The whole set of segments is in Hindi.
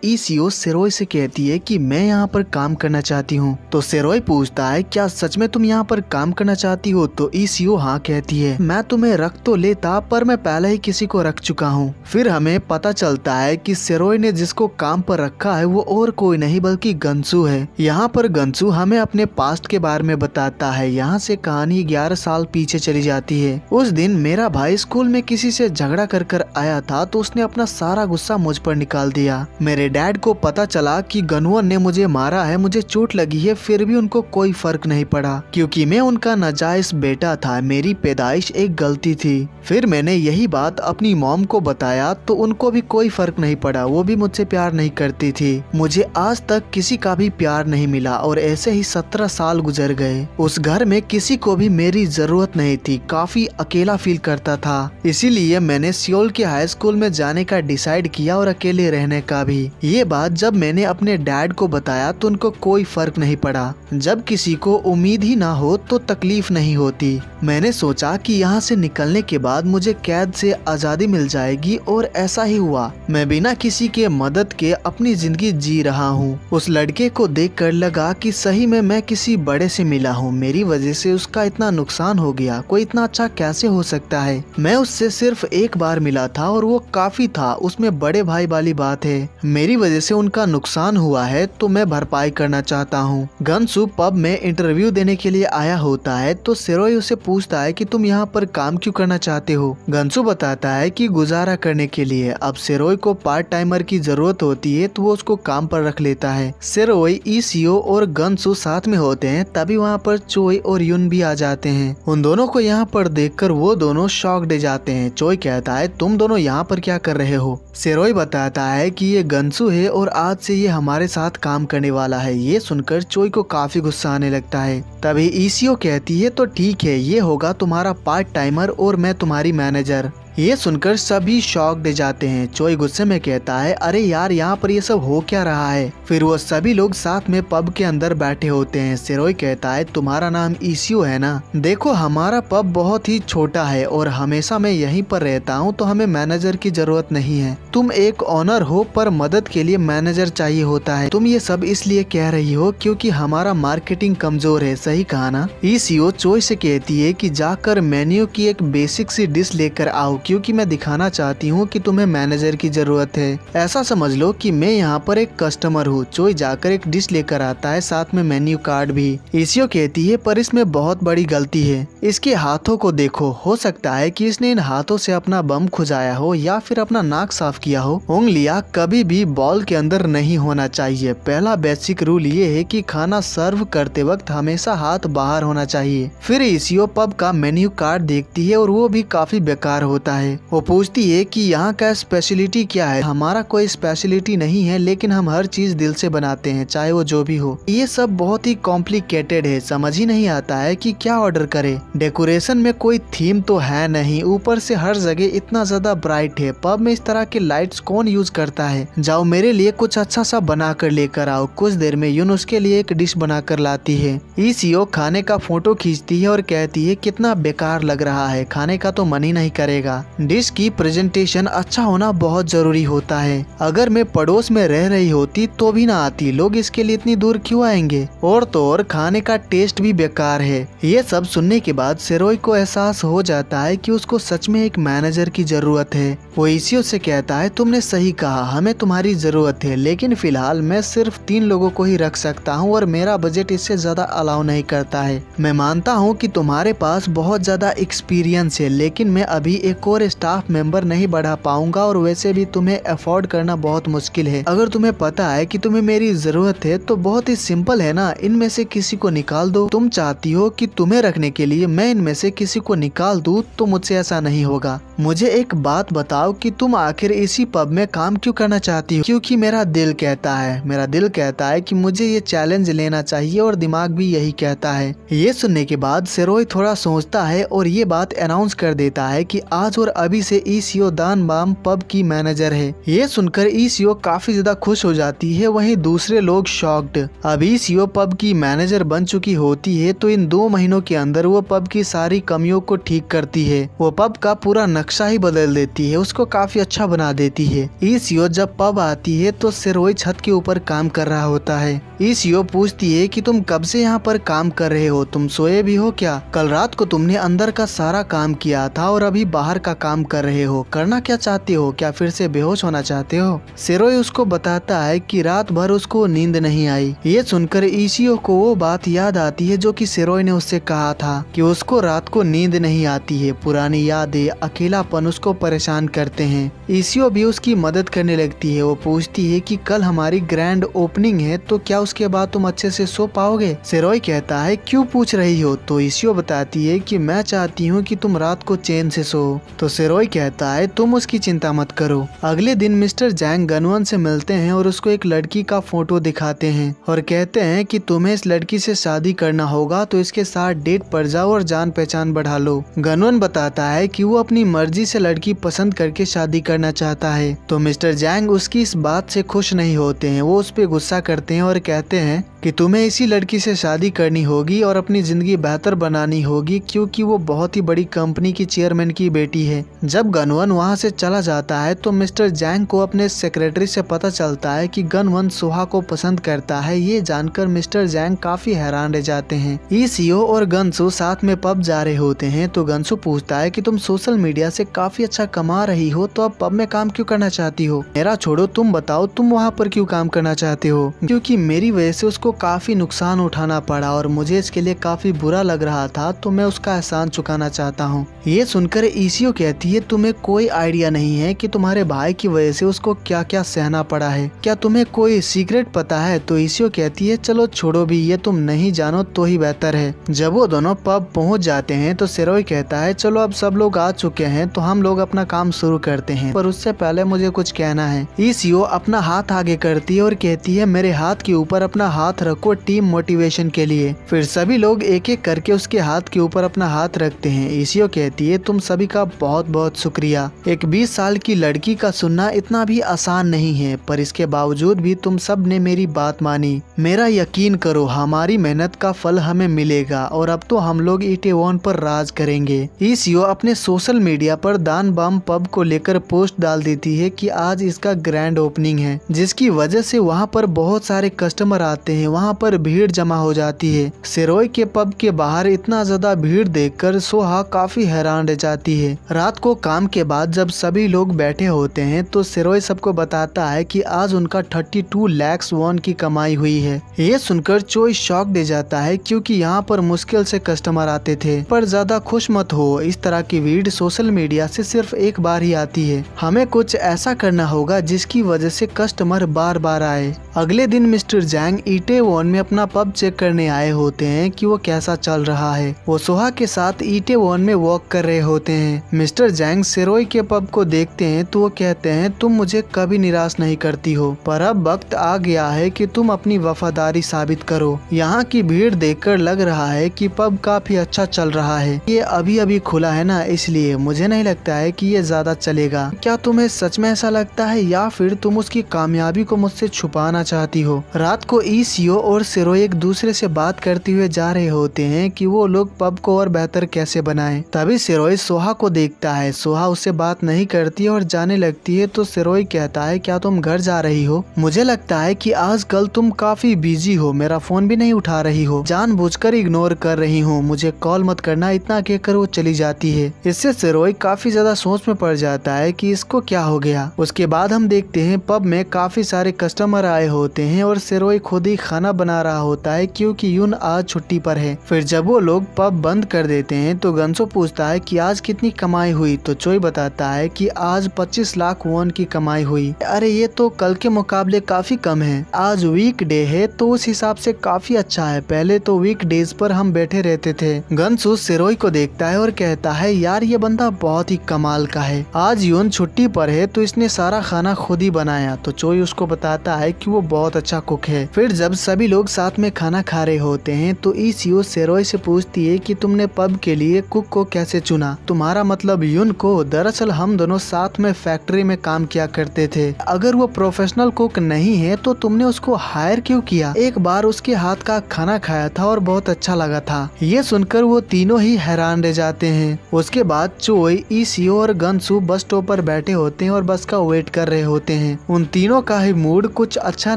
ईसीओ सेरोय से कहती है कि मैं यहाँ पर काम करना चाहती हूँ। तो सेरोय पूछता है क्या सच में तुम यहाँ पर काम करना चाहती हो? तो ईसीओ हाँ कहती है। मैं तुम्हें रख तो लेता पर मैं पहले ही किसी को रख चुका हूँ। फिर हमें पता चलता है कि सेरोय ने जिसको काम पर रखा है वो और कोई नहीं बल्कि गंसू है। यहाँ पर गंसू हमें अपने पास्ट के बारे में बताता है। यहाँ से कहानी 11 साल पीछे चली जाती है। उस दिन मेरा भाई स्कूल में किसी से झगड़ा कर आया था तो उसने अपना सारा गुस्सा मुझ पर निकाल दिया। मेरे डैड को पता चला कि गनवर ने मुझे मारा है, मुझे चोट लगी है, फिर भी उनको कोई फर्क नहीं पड़ा क्योंकि मैं उनका नाजायज बेटा था। मेरी पैदाइश एक गलती थी। फिर मैंने यही बात अपनी मॉम को बताया तो उनको भी कोई फर्क नहीं पड़ा, वो भी मुझसे प्यार नहीं करती थी। मुझे आज तक किसी का भी प्यार नहीं मिला और ऐसे ही 17 साल गुजर गए। उस घर में किसी को भी मेरी जरूरत नहीं थी, काफी अकेला फील करता था। इसीलिए मैंने सियोल के हाई स्कूल में जाने का डिसाइड किया और अकेले रहने का भी। ये बात जब मैंने अपने डैड को बताया तो उनको कोई फर्क नहीं पड़ा। जब किसी को उम्मीद ही ना हो तो तकलीफ नहीं होती। मैंने सोचा कि यहाँ से निकलने के बाद मुझे कैद से आजादी मिल जाएगी और ऐसा ही हुआ। मैं बिना किसी के मदद के अपनी जिंदगी जी रहा हूँ। उस लड़के को देखकर लगा कि सही में मैं किसी बड़े से मिला हूँ। मेरी वजह से उसका इतना नुकसान हो गया, कोई इतना अच्छा कैसे हो सकता है। मैं उससे सिर्फ एक बार मिला था और वो काफी था, उसमें बड़े भाई वाली बात है। मेरी वजह से उनका नुकसान हुआ है तो मैं भरपाई करना चाहता हूँ। गनसू पब में इंटरव्यू देने के लिए आया होता है तो सेरोय उसे पूछता है कि तुम यहाँ पर काम क्यों करना चाहते हो? गनसू बताता है कि गुजारा करने के लिए। अब सेरोय को पार्ट टाइमर की जरूरत होती है तो वो उसको काम पर रख लेता है। सेरोय, ईसीओ और गनसू साथ में होते हैं, तभी वहाँ पर चोय और युन भी आ जाते हैं। उन दोनों को यहाँ पर देखकर वो दोनों शॉक्ड जाते हैं। चोय कहता है तुम दोनों यहाँ पर क्या कर रहे हो? सेरोय बताता है कि ये गनसू है और आज से ये हमारे साथ काम करने वाला है। ये सुनकर चोय को काफी गुस्सा आने लगता है। तभी ईसीओ कहती है तो ठीक है, ये होगा तुम्हारा पार्ट टाइमर और मैं तुम्हारी मैनेजर। ये सुनकर सभी शॉक्ड जाते हैं। चोय गुस्से में कहता है अरे यार यहाँ पर ये सब हो क्या रहा है? फिर वो सभी लोग साथ में पब के अंदर बैठे होते हैं। सेरोय कहता है तुम्हारा नाम ईसीओ है ना? देखो हमारा पब बहुत ही छोटा है और हमेशा मैं यहीं पर रहता हूँ तो हमें मैनेजर की जरूरत नहीं है। तुम एक ऑनर हो पर मदद के लिए मैनेजर चाहिए होता है। तुम ये सब इसलिए कह रही हो क्योंकि हमारा मार्केटिंग कमजोर है, सही कहा ना? ईसीओ चोय से कहती है कि जाकर मेन्यू की एक बेसिक सी डिश लेकर आओ क्योंकि मैं दिखाना चाहती हूँ कि तुम्हें मैनेजर की जरूरत है। ऐसा समझ लो कि मैं यहाँ पर एक कस्टमर हूँ। चोय जाकर एक डिश लेकर आता है, साथ में मेन्यू कार्ड भी। ईसीओ कहती है पर इसमें बहुत बड़ी गलती है, इसके हाथों को देखो, हो सकता है कि इसने इन हाथों से अपना बम खुजाया हो या फिर अपना नाक साफ किया हो। उंगलियां कभी भी बॉल के अंदर नहीं होना चाहिए। पहला बेसिक रूल ये है कि खाना सर्व करते वक्त हमेशा हाथ बाहर होना चाहिए। फिर ईसीओ पब का मेन्यू कार्ड देखती है और वो भी काफी बेकार होता है। वो पूछती है कि यहाँ का स्पेशलिटी क्या है? हमारा कोई स्पेशलिटी नहीं है लेकिन हम हर चीज दिल से बनाते हैं, चाहे वो जो भी हो। ये सब बहुत ही कॉम्प्लिकेटेड है, समझ ही नहीं आता है कि क्या ऑर्डर करे। डेकोरेशन में कोई थीम तो है नहीं, ऊपर से हर जगह इतना ज्यादा ब्राइट है। पब में इस तरह के लाइट्स कौन यूज करता है? जाओ मेरे लिए कुछ अच्छा सा बना कर लेकर आओ। कुछ देर में यून उसके लिए एक डिश बना कर लाती है। ईसीओ खाने का फोटो खींचती है और कहती है कितना बेकार लग रहा है, खाने का तो मन ही नहीं करेगा। डिश की प्रेजेंटेशन अच्छा होना बहुत जरूरी होता है। अगर मैं पड़ोस में रह रही होती तो भी ना आती, लोग इसके लिए इतनी दूर क्यों आएंगे? और तो और खाने का टेस्ट भी बेकार है। ये सब सुनने के बाद सेरोय को एहसास हो जाता है कि उसको सच में एक मैनेजर की जरूरत है। वो ईसीओ से कहता है तुमने सही कहा, हमें तुम्हारी जरूरत है, लेकिन फिलहाल मैं सिर्फ 3 लोगों को ही रख सकता हूँ और मेरा बजट इससे ज्यादा अलाउ नहीं करता है। मैं मानता हूँ कि तुम्हारे पास बहुत ज्यादा एक्सपीरियंस है, लेकिन मैं अभी एक और स्टाफ मेंबर नहीं बढ़ा पाऊंगा और वैसे भी तुम्हें अफोर्ड करना बहुत मुश्किल है। अगर तुम्हें पता है कि तुम्हें मेरी जरूरत है तो बहुत ही सिंपल है ना, इनमें से किसी को निकाल दो। तुम चाहती हो कि तुम्हें रखने के लिए मैं इनमें से किसी को निकाल दूं तो मुझसे ऐसा नहीं होगा। मुझे एक बात बताओ कि तुम आखिर इसी पब में काम क्यों करना चाहती हो? क्योंकि मेरा दिल कहता है कि मुझे ये चैलेंज लेना चाहिए और दिमाग भी यही कहता है। ये सुनने के बाद सेरोय थोड़ा सोचता है और ये बात अनाउंस कर देता है कि आज वो और अभी से ईसीओ दानबाम पब की मैनेजर है। ये सुनकर ईसीओ काफी ज्यादा खुश हो जाती है, वहीं दूसरे लोग शॉक्ड। अब ईसीओ पब की मैनेजर बन चुकी होती है तो इन 2 महीनों के अंदर वो पब की सारी कमियों को ठीक करती है। वो पब का पूरा नक्शा ही बदल देती है, उसको काफी अच्छा बना देती है। ईसीओ जब पब आती है तो सिरोही छत के ऊपर काम कर रहा होता है। ईसीओ पूछती है कि तुम कब से यहाँ पर काम कर रहे हो, तुम सोए भी हो क्या? कल रात को तुमने अंदर का सारा काम किया था और अभी बाहर का काम कर रहे हो, करना क्या चाहते हो? क्या फिर से बेहोश होना चाहते हो? सिरोही उसको बताता है कि रात भर उसको नींद नहीं आई। ये सुनकर ईसीओ को वो बात याद आती है जो कि सिरोही ने उससे कहा था कि उसको रात को नींद नहीं आती है, पुरानी यादें, अकेलापन उसको परेशान करते हैं। ईसीओ भी उसकी मदद करने लगती है। वो पूछती है कि कल हमारी ग्रैंड ओपनिंग है तो क्या उसके बाद तुम अच्छे से सो पाओगे? सिरोही कहता है क्यों पूछ रही हो? तो ईसीओ बताती है कि मैं चाहती हूँ कि तुम रात को चैन से सो। तो सिरोही कहता है तुम उसकी चिंता मत करो। अगले दिन मिस्टर जैंग गनवन से मिलते हैं और उसको एक लड़की का फोटो दिखाते हैं और कहते हैं कि तुम्हें इस लड़की से शादी करना होगा तो इसके साथ डेट पर जाओ और जान पहचान बढ़ा लो। गनवन बताता है कि वो अपनी मर्जी से लड़की पसंद करके शादी करना चाहता है। तो मिस्टर जैंग उसकी इस बात से खुश नहीं होते हैं, वो उस पर गुस्सा करते हैं और कहते हैं कि तुम्हें इसी लड़की से शादी करनी होगी और अपनी जिंदगी बेहतर बनानी होगी क्योंकि वो बहुत ही बड़ी कंपनी की चेयरमैन की बेटी है। जब गनवन वहाँ से चला जाता है तो मिस्टर जैंग को अपने सेक्रेटरी से पता चलता है कि गनवन सोहा को पसंद करता है। ये जानकर मिस्टर जैंग काफी हैरान रह जाते हैं। ईसीओ और गनसू साथ में पब जा रहे होते हैं तो गनसू पूछता है कि तुम सोशल मीडिया से काफी अच्छा कमा रही हो तो अब पब में काम क्यों करना चाहती हो? मेरा छोड़ो, तुम बताओ तुम वहाँ पर क्यों काम करना चाहते हो? क्योंकि मेरी वजह से उसको काफी नुकसान उठाना पड़ा और मुझे इसके लिए काफी बुरा लग रहा था तो मैं उसका एहसान चुकाना चाहता हूँ। ये सुनकर ईसीओ कहती है तुम्हें कोई आइडिया नहीं है कि तुम्हारे भाई की वजह से उसको क्या क्या सहना पड़ा है, क्या तुम्हें कोई सीक्रेट पता है? तो ईसीओ कहती है चलो छोड़ो भी, ये तुम नहीं जानो तो ही बेहतर है। जब वो दोनों पब पहुँच जाते हैं तो सिरोही कहता है चलो अब सब लोग आ चुके हैं तो हम लोग अपना काम शुरू करते हैं, पर उससे पहले मुझे कुछ कहना है। ईसीओ अपना हाथ आगे करती है और कहती है मेरे हाथ के ऊपर अपना हाथ रखो टीम मोटिवेशन के लिए। फिर सभी लोग एक एक करके उसके हाथ के ऊपर अपना हाथ रखते हैं। ईसीओ कहती है तुम सभी का बहुत बहुत शुक्रिया। एक 20 साल की लड़की का सुनना इतना भी आसान नहीं है, पर इसके बावजूद भी तुम सब ने मेरी बात मानी। मेरा यकीन करो हमारी मेहनत का फल हमें मिलेगा और अब तो हम लोग इटेवॉन पर राज करेंगे। ईसीओ अपने सोशल मीडिया पर दानबाम पब को लेकर पोस्ट डाल देती है कि आज इसका ग्रैंड ओपनिंग है, जिसकी वजह से वहाँ पर बहुत सारे कस्टमर आते हैं, वहाँ पर भीड़ जमा हो जाती है। सिरोही के पब के बाहर इतना ज्यादा भीड़ देखकर सोहा काफी हैरान रह जाती है। रात को काम के बाद जब सभी लोग बैठे होते हैं तो सिरोही सबको बताता है कि आज उनका 32 लाख वॉन की कमाई हुई है। ये सुनकर चोई शॉक दे जाता है क्योंकि यहाँ पर मुश्किल से कस्टमर आते थे। पर ज्यादा खुश मत हो, इस तरह की भीड़ सोशल मीडिया से सिर्फ एक बार ही आती है। हमें कुछ ऐसा करना होगा जिसकी वजह से कस्टमर बार बार आए। अगले दिन मिस्टर जैंग इटेवॉन में अपना पब चेक करने आए होते हैं कि वो कैसा चल रहा है। वो सोहा के साथ इटेवॉन में वॉक कर रहे होते हैं। मिस्टर जैंग सिरोही के पब को देखते हैं तो वो कहते हैं तुम मुझे कभी निराश नहीं करती हो, पर अब वक्त आ गया है कि तुम अपनी वफादारी साबित करो। यहाँ की भीड़ देखकर लग रहा है कि पब काफी अच्छा चल रहा है। ये अभी अभी खुला है ना, इसलिए मुझे नहीं लगता है कि ये ज्यादा चलेगा। क्या तुम्हें सच में ऐसा लगता है या फिर तुम उसकी कामयाबी को मुझसे छुपाना चाहती हो? रात को ईसीओ और सिरोही एक दूसरे से बात करते हुए जा रहे होते हैं कि वो लोग पब को और बेहतर कैसे बनाएं। तभी सिरोही सोहा को देखता है। सोहा उससे बात नहीं करती और जाने लगती है तो सिरोही कहता है क्या तुम घर जा रही हो? मुझे लगता है कि आजकल तुम काफी बिजी हो, मेरा फोन भी नहीं उठा रही हो, जानबूझकर इग्नोर कर रही हूँ, मुझे कॉल मत करना। इतना कहकर वो चली जाती है। इससे सिरोही काफी ज्यादा सोच में पड़ जाता है कि इसको क्या हो गया। उसके बाद हम देखते हैं पब में काफी सारे कस्टमर आए होते हैं और सिरोही खुद ही खाना बना रहा होता है क्योंकि यून आज छुट्टी पर है। फिर जब वो लोग पब बंद कर देते हैं तो गंसो पूछता है कि आज कितनी कमाई हुई? तो चोई बताता है कि आज 25 लाख वॉन की कमाई हुई। अरे ये तो कल के मुकाबले काफी कम है, आज वीक डे है तो उस हिसाब से काफी अच्छा है, पहले तो वीक डेज पर हम बैठे रहते थे। गंसू सिरोही को देखता है और कहता है यार ये बंदा बहुत ही कमाल का है, आज यून छुट्टी पर है तो इसने सारा खाना खुद ही बनाया। तो चोई उसको बताता है कि वो बहुत अच्छा कुक है। फिर जब सभी लोग साथ में खाना खा रहे होते हैं तो ईसीओ सेरोय से पूछती है कि तुमने पब के लिए कुक को कैसे चुना। तुम्हारा मतलब युन को। दरअसल हम दोनों साथ में फैक्ट्री में काम किया करते थे। अगर वो प्रोफेशनल कुक नहीं है तो तुमने उसको हायर क्यों किया? एक बार उसके हाथ का खाना खाया था और बहुत अच्छा लगा था। ये सुनकर वो तीनों ही हैरान रह जाते हैं। उसके बाद चोई, ईसीओ और गनसू बस स्टॉप पर बैठे होते हैं और बस का वेट कर रहे होते हैं। उन तीनों का ही मूड कुछ अच्छा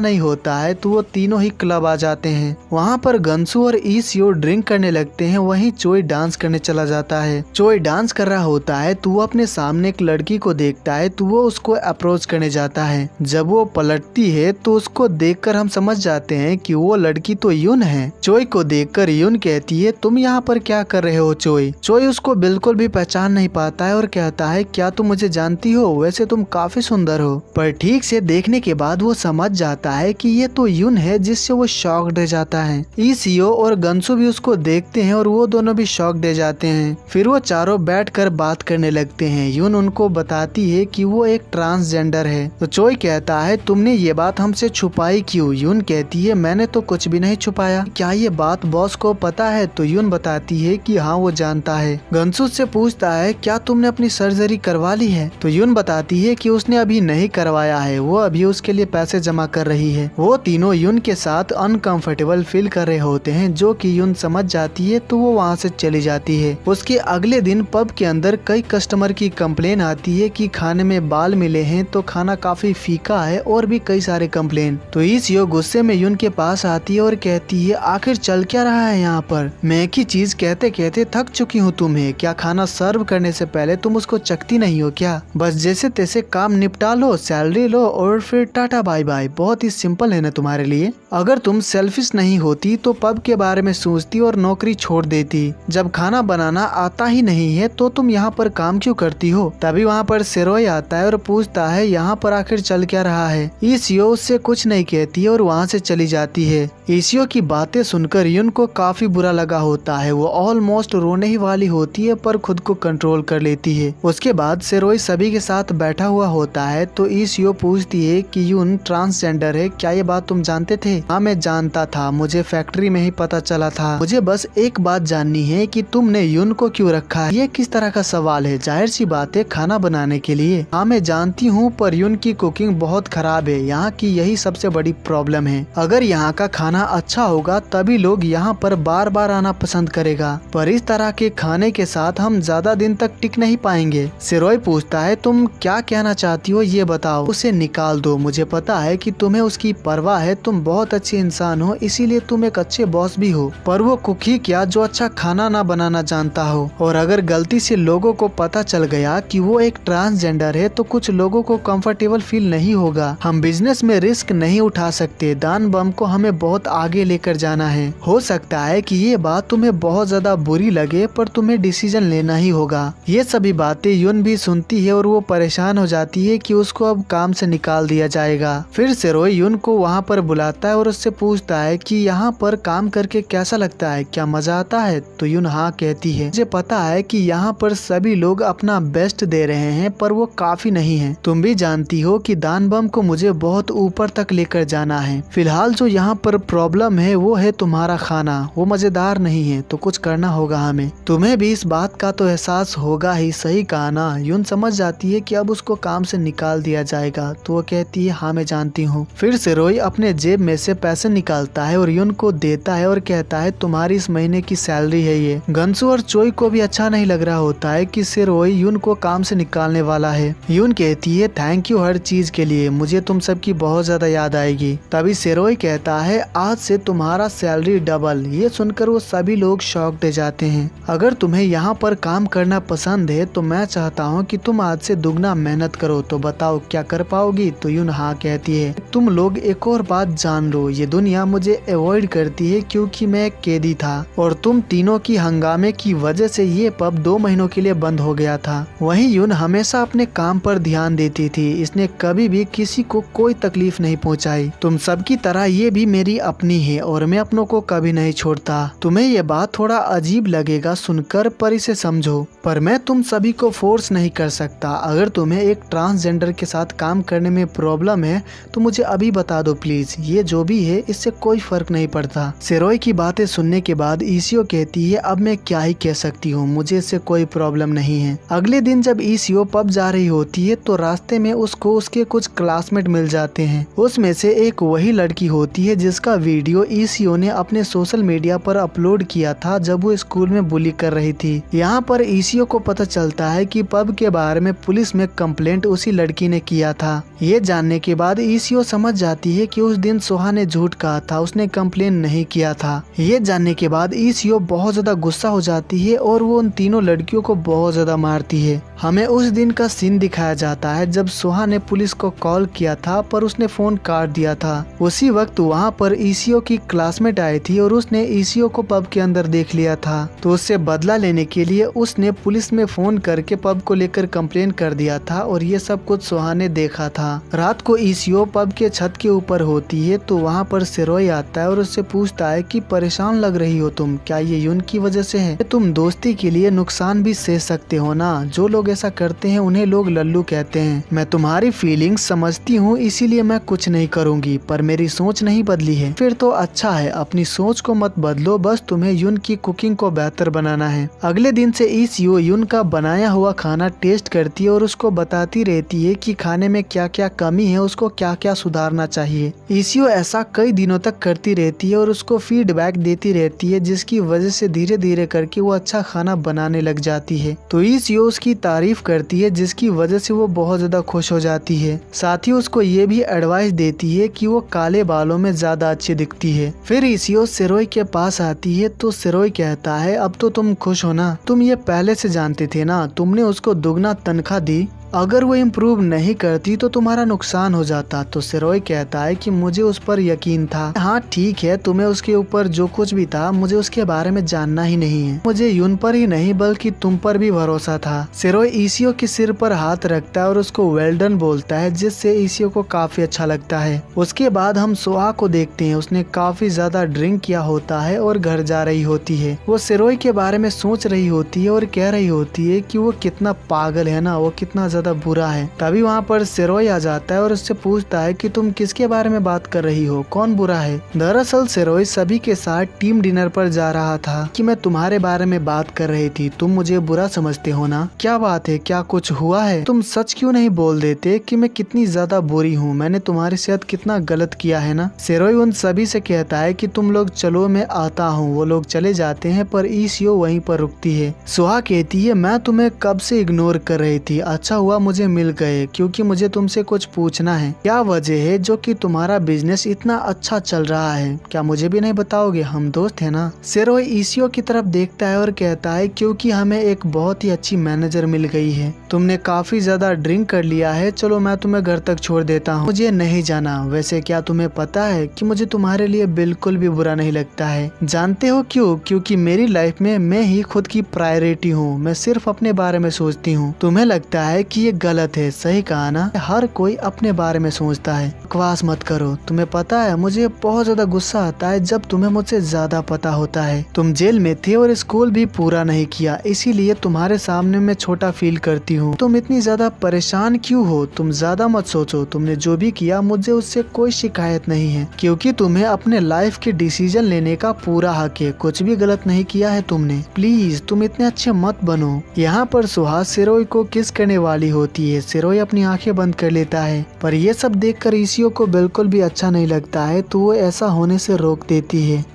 नहीं होता है तो वो तीनों ही क्लब आ जाते हैं। वहाँ पर गनसू और ईसीओ ड्रिंक करने लगते हैं। वहीं चोई डांस करने चला जाता है। चोई डांस कर रहा होता है तो वो अपने सामने एक लड़की को देखता है तो वो उसको अप्रोच करने जाता है। जब वो पलटती है तो उसको देखकर हम समझ जाते हैं कि वो लड़की तो युन है। चोई को देखकर युन कहती है तुम यहाँ पर क्या कर रहे हो चोई? चोई उसको बिल्कुल भी पहचान नहीं पाता है और कहता है क्या तुम मुझे जानती हो? वैसे तुम काफी सुंदर हो। पर ठीक से देखने के बाद वो समझ जाता है कि ये तो युन है, जिससे वो शॉक्ड रह जाता है। ईसीओ और गनसू भी उसको देखते हैं और वो दोनों भी शॉक्ड रह जाते हैं। फिर वो चारों बैठकर बात करने लगते हैं। युन उनको बताती है कि वो एक ट्रांसजेंडर है। तो चोई कहता है तुमने ये बात हमसे छुपाई क्यों? युन कहती है मैंने तो कुछ भी नहीं छुपाया। क्या ये बात बॉस को पता है? तो युन बताती है कि हाँ वो जानता है। गनसू से पूछता है क्या तुमने अपनी सर्जरी करवा ली है? तो युन बताती है कि उसने अभी नहीं करवाया है, वो अभी उसके लिए पैसे जमा कर रही है। वो तीनों युन के साथ अनकंफर्टेबल फील कर रहे होते हैं, जो कि युन समझ जाती है तो वो वहाँ से चली जाती है। उसके अगले दिन पब के अंदर कई कस्टमर की कंप्लेन आती है कि खाने में बाल मिले हैं तो खाना काफी फीका है और भी कई सारे कंप्लेन। तो ईसीओ गुस्से में युन के पास आती है और कहती है आखिर चल क्या रहा है यहाँ पर? मैं एक ही चीज कहते कहते थक चुकी हूँ तुम्हें। क्या खाना सर्व करने से पहले तुम उसको चखती नहीं हो क्या? बस जैसे तैसे काम निपटा लो, सैलरी लो और फिर टाटा बाय बाय। बहुत ही सिंपल है ना तुम्हारे लिए। अगर तुम सेल्फिश नहीं होती तो पब के बारे में सोचती और नौकरी छोड़ देती। जब खाना बनाना आता ही नहीं है तो तुम यहाँ पर काम क्यों करती हो? तभी वहाँ पर सेरोय आता है और पूछता है यहाँ पर आखिर चल क्या रहा है? ईसीओ उससे कुछ नहीं कहती और वहाँ से चली जाती है। ईसीओ की बातें सुनकर युन को काफी बुरा लगा होता है। वो ऑलमोस्ट रोने ही वाली होती है पर खुद को कंट्रोल कर लेती है। उसके बाद सेरोय सभी के साथ बैठा हुआ होता है तो ईसीओ पूछती है कि युन ट्रांसजेंडर है, क्या ये बात तुम जानते थे? हाँ मैं जानता था, मुझे फैक्ट्री में ही पता चला था। मुझे बस एक बात जाननी है कि तुमने युन को क्यों रखा है? ये किस तरह का सवाल है? जाहिर सी बात है खाना बनाने के लिए। हाँ मैं जानती हूँ पर युन की कुकिंग बहुत खराब है। यहाँ की यही सबसे बड़ी प्रॉब्लम है। अगर यहाँ का खाना अच्छा होगा तभी लोग यहाँ पर बार बार आना पसंद करेगा, पर इस तरह के खाने के साथ हम ज्यादा दिन तक टिक नहीं पाएंगे। सेरोय पूछता है तुम क्या कहना चाहती हो ये बताओ। उसे निकाल दो, मुझे पता है कि तुम्हें उसकी परवाह है। तुम बहुत अच्छे इंसान हो, इसीलिए तुम एक अच्छे बॉस भी हो। पर वो कुक ही क्या जो अच्छा खाना ना बनाना जानता हो। और अगर गलती से लोगों को पता चल गया कि वो एक ट्रांसजेंडर है तो कुछ लोगों को कंफर्टेबल फील नहीं होगा। हम बिजनेस में रिस्क नहीं उठा सकते। दान बम को हमें बहुत आगे लेकर जाना है। हो सकता है कि ये बात तुम्हें बहुत ज्यादा बुरी लगे पर तुम्हें डिसीजन लेना ही होगा। ये सभी बातें युन भी सुनती है और वो परेशान हो जाती है कि उसको अब काम से निकाल दिया जाएगा। फिर सेरोय युन को वहाँ पर बुलाता है और उससे पूछता है कि यहाँ पर काम करके कैसा लगता है, क्या मजा आता है? तो युन हाँ कहती है। मुझे पता है कि यहाँ पर सभी लोग अपना बेस्ट दे रहे हैं पर वो काफी नहीं है। तुम भी जानती हो कि दान बम को मुझे बहुत ऊपर तक लेकर जाना है। फिलहाल जो यहाँ पर प्रॉब्लम है वो है तुम्हारा खाना, वो मजेदार नहीं है तो कुछ करना होगा हमें। तुम्हें भी इस बात का तो एहसास होगा ही। सही कहा ना? युन समझ जाती है कि अब उसको काम से निकाल दिया जाएगा तो वो कहती है हाँ मैं जानती हूँ। फिर सेरोय अपने जेब में से पैसे निकालता है और युन को देता है और कहता है तुम्हारी इस महीने की सैलरी है ये। गनसू और चोई को भी अच्छा नहीं लग रहा होता है कि सेरोय युन को काम से निकालने वाला है। युन कहती है थैंक यू हर चीज के लिए, मुझे तुम सबकी बहुत ज्यादा याद आएगी। तभी सेरोय कहता है आज से तुम्हारा सैलरी डबल। ये सुनकर वो सभी लोग शॉक्ड हो जाते हैं। अगर तुम्हें यहाँ पर काम करना पसंद है तो मैं चाहता हूँ कि तुम आज से दुगना मेहनत करो। तो बताओ क्या कर पाओगी? तो युन हाँ कहती है। तुम लोग एक और बात जान लो, ये दुनिया मुझे अवॉइड करती है क्योंकि मैं एक कैदी था और तुम तीनों की हंगामे की वजह से ये पब 2 महीनों के लिए बंद हो गया था। वहीं युन हमेशा अपने काम पर ध्यान देती थी। इसने कभी भी किसी को कोई तकलीफ नहीं पहुंचाई। तुम सबकी तरह ये भी मेरी अपनी है और मैं अपनों को कभी नहीं छोड़ता। तुम्हें ये बात थोड़ा अजीब लगेगा सुनकर पर इसे समझो। पर मैं तुम सभी को फोर्स नहीं कर सकता। अगर तुम्हें एक ट्रांसजेंडर के साथ काम करने में प्रॉब्लम है तो मुझे अभी बता दो प्लीज। ये जो भी बुरी है इससे कोई फर्क नहीं पड़ता। सेरोई की बातें सुनने के बाद ईसीओ कहती है अब मैं क्या ही कह सकती हूँ, मुझे इससे कोई प्रॉब्लम नहीं है। अगले दिन जब ईसीओ पब जा रही होती है तो रास्ते में उसको उसके कुछ क्लासमेट मिल जाते हैं। उसमें से एक वही लड़की होती है जिसका वीडियो ईसीओ ने अपने सोशल मीडिया पर अपलोड किया था जब वो स्कूल में बुली कर रही थी। यहाँ पर ईसीओ को पता चलता है कि पब के बारे में पुलिस में कंप्लेंट उसी लड़की ने किया था। ये जानने के बाद ईसीओ समझ जाती है कि उस दिन सोहा ने झूठ कहा था, उसने कंप्लेन नहीं किया था। ये जानने के बाद ईसीओ बहुत ज्यादा गुस्सा हो जाती है और वो उन तीनों लड़कियों को बहुत ज्यादा मारती है। हमें उस दिन का सीन दिखाया जाता है जब सोहा ने पुलिस को कॉल किया था पर उसने फोन काट दिया था। उसी वक्त वहाँ पर ईसीओ की क्लासमेट आई थी और उसने ईसीओ को पब के अंदर देख लिया था, तो उससे बदला लेने के लिए उसने पुलिस में फोन करके पब को लेकर कंप्लेन कर दिया था और ये सब कुछ सोहा ने देखा था। रात को ईसीओ पब के छत के ऊपर होती है तो वहाँ पर सेरोई आता है और उससे पूछता है कि परेशान लग रही हो तुम, क्या ये यून की वजह से है? तुम दोस्ती के लिए नुकसान भी सह सकते हो ना, जो लोग ऐसा करते हैं उन्हें लोग लल्लू कहते हैं। मैं तुम्हारी फीलिंग्स समझती हूँ इसीलिए मैं कुछ नहीं करूँगी, पर मेरी सोच नहीं बदली है। फिर तो अच्छा है, अपनी सोच को मत बदलो, बस तुम्हें यून की कुकिंग को बेहतर बनाना है। अगले दिन से ईसीओ यून का बनाया हुआ खाना टेस्ट करती है और उसको बताती रहती है कि खाने में क्या क्या कमी है, उसको क्या क्या सुधारना चाहिए। ईसीओ ऐसा कई दिनों तक करती रहती है और उसको फीडबैक देती रहती है जिसकी वजह से धीरे धीरे करके वो अच्छा खाना बनाने लग जाती है। तो ईसीओ उसकी तारीफ करती है जिसकी वजह से वो बहुत ज्यादा खुश हो जाती है। साथ ही उसको ये भी एडवाइस देती है कि वो काले बालों में ज्यादा अच्छी दिखती है। फिर ईसीओ सेरोई के पास आती है तो सेरोई कहता है अब तो तुम खुश हो ना, तुम ये पहले से जानते थे ना, तुमने उसको दुगना तनख्वाह दी, अगर वो इम्प्रूव नहीं करती तो तुम्हारा नुकसान हो जाता। तो सेरोई कहता है कि मुझे उस पर यकीन था। हाँ ठीक है, तुम्हें उसके ऊपर जो कुछ भी था मुझे उसके बारे में जानना ही नहीं है, मुझे यून पर ही नहीं बल्कि तुम पर भी भरोसा था। सेरोई ईसीओ के सिर पर हाथ रखता है और उसको वेल डन बोलता है जिससे ईसीओ को काफी अच्छा लगता है। उसके बाद हम सोहा को देखते हैं, उसने काफी ज्यादा ड्रिंक किया होता है और घर जा रही होती है। वो सेरोई के बारे में सोच रही होती है और कह रही होती है कि वो कितना पागल है ना, वो कितना ज्यादा बुरा है। तभी वहाँ पर सेरोई आ जाता है और उससे पूछता है कि तुम किसके बारे में बात कर रही हो, कौन बुरा है? दरअसल सेरोई सभी के साथ टीम डिनर पर जा रहा था कि मैं तुम्हारे बारे में बात कर रही थी, तुम मुझे बुरा समझते हो ना? क्या बात है, क्या कुछ हुआ है? तुम सच क्यों नहीं बोल देते कि मैं कितनी ज्यादा बुरी हूँ, मैंने तुम्हारे साथ कितना गलत किया है ना? सेरोई उन सभी से कहता है कि तुम लोग चलो मैं आता हूँ। वो लोग चले जाते हैं पर ईसीओ वहीं पर रुकती है। सोहा कहती है मैं तुम्हें कब से इग्नोर कर रही थी, अच्छा हुआ मुझे मिल गए क्योंकि मुझे तुमसे कुछ पूछना है। क्या वजह है जो कि तुम्हारा बिजनेस इतना अच्छा चल रहा है, क्या मुझे भी नहीं बताओगे? हम दोस्त है ना। सेरोई ईसीओ की तरफ देखता है और कहता है क्योंकि हमें एक बहुत ही अच्छी मैनेजर मिल गई है। तुमने काफी ज्यादा ड्रिंक कर लिया है, चलो मैं तुम्हें घर तक छोड़ देता हूँ, मुझे नहीं जाना। वैसे क्या तुम्हें पता है कि मुझे तुम्हारे लिए बिल्कुल भी बुरा नहीं लगता है? जानते हो क्यों? क्योंकि मेरी लाइफ में मैं ही खुद की प्रायोरिटी हूँ, मैं सिर्फ अपने बारे में सोचती हूँ। तुम्हें लगता है कि ये गलत है, सही कहा ना, हर कोई अपने बारे में सोचता है। बकवास मत करो। तुम्हें पता है मुझे बहुत ज्यादा गुस्सा आता है जब तुम्हें मुझसे ज्यादा पता होता है। तुम जेल में थे और स्कूल भी पूरा नहीं किया, इसीलिए तुम्हारे सामने मैं छोटा फील करती हूँ। तुम इतनी ज्यादा परेशान क्यों हो? तुम ज्यादा मत सोचो, तुमने जो भी किया मुझे उससे कोई शिकायत नहीं है क्योंकि तुम्हें अपने लाइफ के डिसीजन लेने का पूरा हक है, कुछ भी गलत नहीं किया है तुमने। प्लीज तुम इतने अच्छे मत बनो। यहाँ पर सुहा सेरोई को किस करने वाली होती है। सेरोई अपनी आंखें बंद कर लेता है पर यह सब देखकर ईसीओ को बिल्कुल भी अच्छा नहीं लगता है तो वो ऐसा होने से रोक देती है।